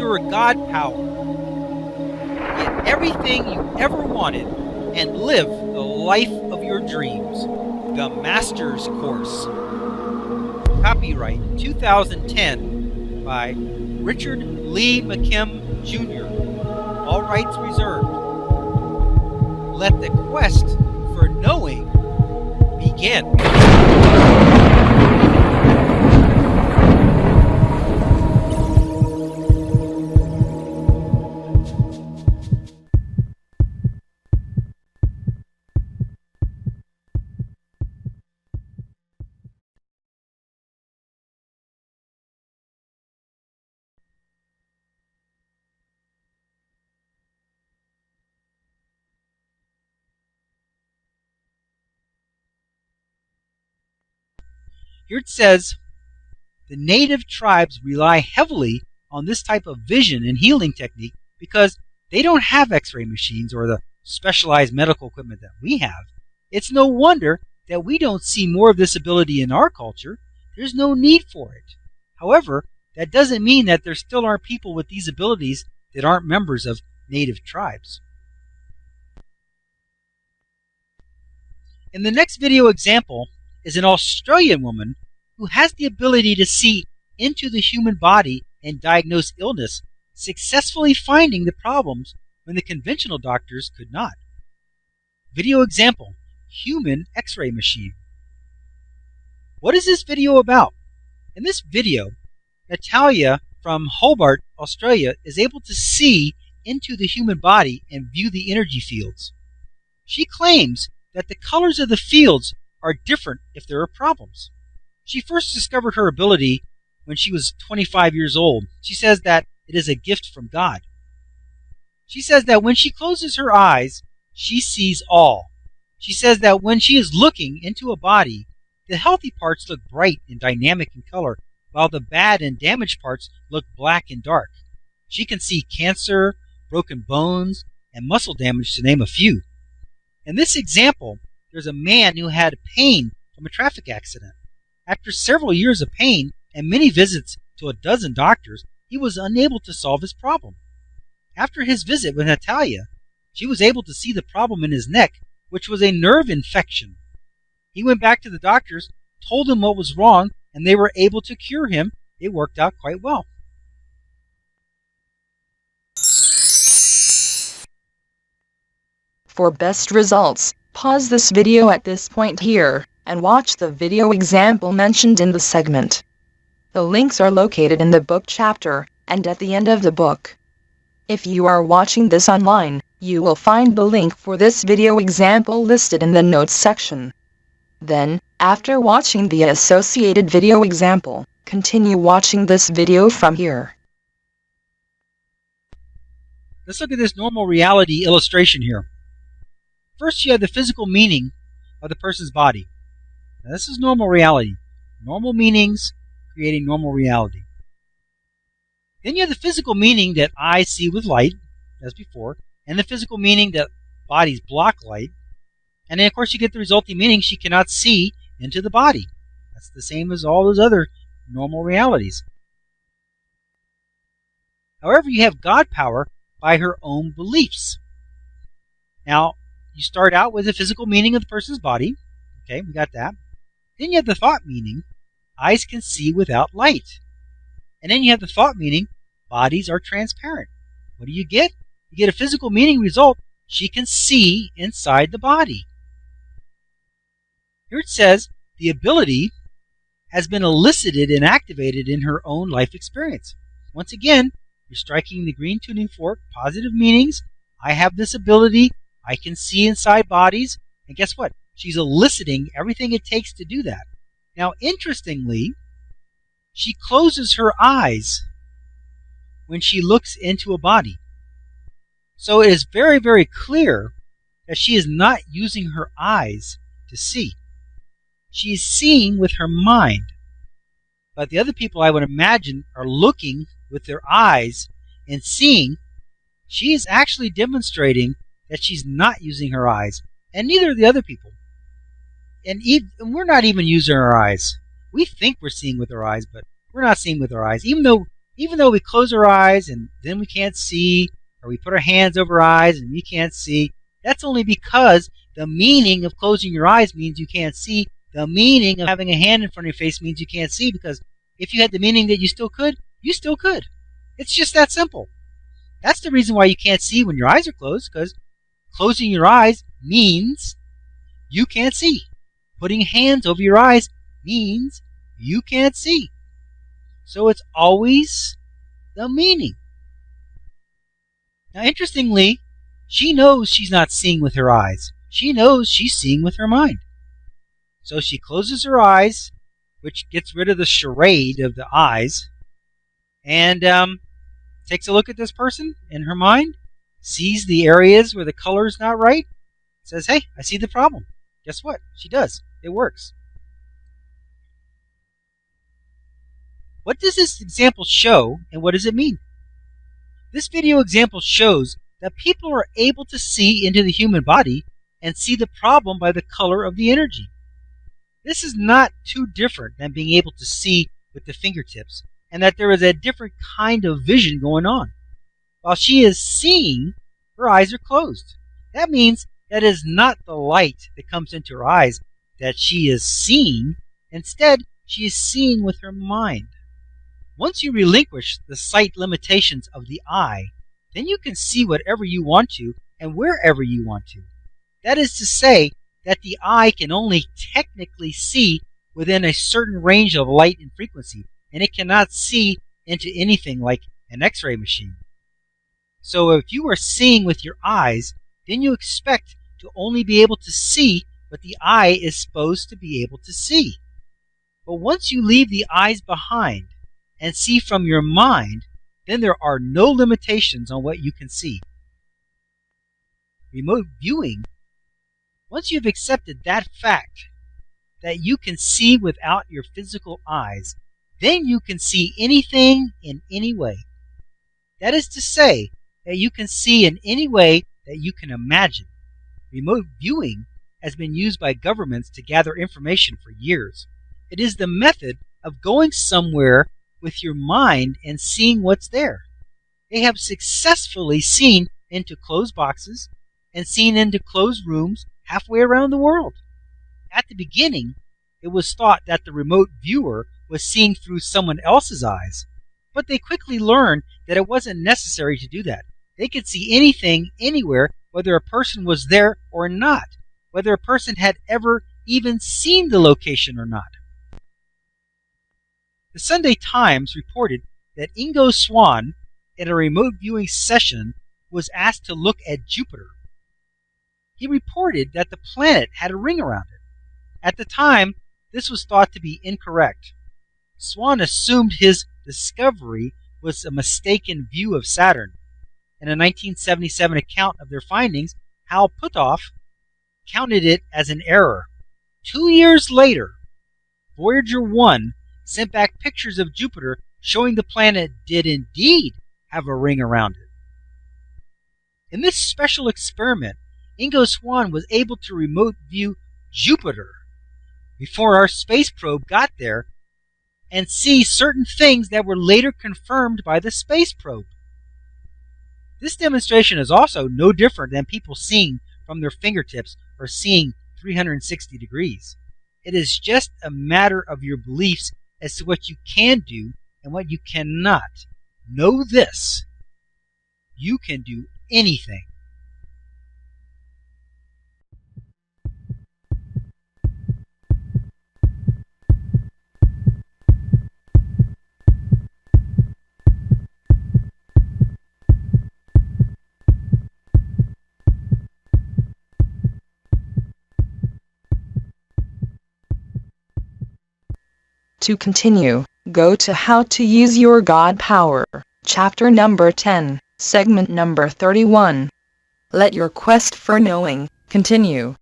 your God power. Get everything you ever wanted and live the life of your dreams. The Master's Course. Copyright 2010 by Richard Lee McKim Jr. All rights reserved. Let the quest for knowing begin. Here it says, the native tribes rely heavily on this type of vision and healing technique because they don't have x-ray machines or the specialized medical equipment that we have. It's no wonder that we don't see more of this ability in our culture. There's no need for it. However, that doesn't mean that there still aren't people with these abilities that aren't members of native tribes. In the next video example is an Australian woman who has the ability to see into the human body and diagnose illness, successfully finding the problems when the conventional doctors could not. Video example, human x-ray machine. What is this video about? In this video, Natalia from Hobart, Australia is able to see into the human body and view the energy fields. She claims that the colors of the fields are different if there are problems. She first discovered her ability when she was 25 years old. She says that it is a gift from God. She says that when she closes her eyes, she sees all. She says that when she is looking into a body, the healthy parts look bright and dynamic in color, while the bad and damaged parts look black and dark. She can see cancer, broken bones, and muscle damage, to name a few. In this example, there's a man who had pain from a traffic accident. After several years of pain and many visits to a dozen doctors, he was unable to solve his problem. After his visit with Natalia, she was able to see the problem in his neck, which was a nerve infection. He went back to the doctors, told them what was wrong, and they were able to cure him. It worked out quite well. For best results, pause this video at this point here, and watch the video example mentioned in the segment. The links are located in the book chapter, and at the end of the book. If you are watching this online, you will find the link for this video example listed in the notes section. Then, after watching the associated video example, continue watching this video from here. Let's look at this normal reality illustration here. First, you have the physical meaning of the person's body. Now, this is normal reality. Normal meanings creating normal reality. Then you have the physical meaning that eyes see with light, as before, and the physical meaning that bodies block light. And then, of course, you get the resulting meaning she cannot see into the body. That's the same as all those other normal realities. However, you have God power by her own beliefs. Now, you start out with the physical meaning of the person's body. Okay, we got that. Then you have the thought meaning, eyes can see without light. And then you have the thought meaning, bodies are transparent. What do you get? You get a physical meaning result, she can see inside the body. Here it says, the ability has been elicited and activated in her own life experience. Once again, you're striking the green tuning fork, positive meanings. I have this ability, I can see inside bodies, and guess what? She's eliciting everything it takes to do that. Now, interestingly, she closes her eyes when she looks into a body. So it is very, very clear that she is not using her eyes to see. She is seeing with her mind. But the other people, I would imagine, are looking with their eyes and seeing. She is actually demonstrating that she's not using her eyes, and neither are the other people. And we're not even using our eyes. We think we're seeing with our eyes, but we're not seeing with our eyes. Even Even though we close our eyes and then we can't see, or we put our hands over our eyes and we can't see, that's only because the meaning of closing your eyes means you can't see. The meaning of having a hand in front of your face means you can't see, because if you had the meaning that you still could, you still could. It's just that simple. That's the reason why you can't see when your eyes are closed, because closing your eyes means you can't see. Putting hands over your eyes means you can't see. So it's always the meaning. Now, interestingly, she knows she's not seeing with her eyes. She knows she's seeing with her mind. So she closes her eyes, which gets rid of the charade of the eyes, and takes a look at this person in her mind, sees the areas where the color is not right, says, hey, I see the problem. Guess what? She does. It works. What does this example show, and what does it mean? This video example shows that people are able to see into the human body and see the problem by the color of the energy. This is not too different than being able to see with the fingertips, and that there is a different kind of vision going on. While she is seeing, her eyes are closed. That means that it is not the light that comes into her eyes that she is seeing. Instead, she is seeing with her mind. Once you relinquish the sight limitations of the eye, then you can see whatever you want to and wherever you want to. That is to say that the eye can only technically see within a certain range of light and frequency, and it cannot see into anything like an X-ray machine. So if you are seeing with your eyes, then you expect to only be able to see what the eye is supposed to be able to see. But once you leave the eyes behind and see from your mind, then there are no limitations on what you can see. Remote viewing, once you've accepted that fact, that you can see without your physical eyes, then you can see anything in any way. That is to say, that you can see in any way that you can imagine. Remote viewing has been used by governments to gather information for years. It is the method of going somewhere with your mind and seeing what's there. They have successfully seen into closed boxes and seen into closed rooms halfway around the world. At the beginning, it was thought that the remote viewer was seeing through someone else's eyes, but they quickly learned that it wasn't necessary to do that. They could see anything, anywhere, whether a person was there or not, whether a person had ever even seen the location or not. The Sunday Times reported that Ingo Swann, in a remote viewing session, was asked to look at Jupiter. He reported that the planet had a ring around it. At the time, this was thought to be incorrect. Swann assumed his discovery was a mistaken view of Saturn. In a 1977 account of their findings, Hal Puthoff counted it as an error. 2 years later, Voyager 1 sent back pictures of Jupiter showing the planet did indeed have a ring around it. In this special experiment, Ingo Swann was able to remote view Jupiter before our space probe got there and see certain things that were later confirmed by the space probe. This demonstration is also no different than people seeing from their fingertips or seeing 360 degrees. It is just a matter of your beliefs as to what you can do and what you cannot. Know this: you can do anything. To continue, go to How to Use Your God Power, chapter number 10, segment number 31. Let your quest for knowing continue.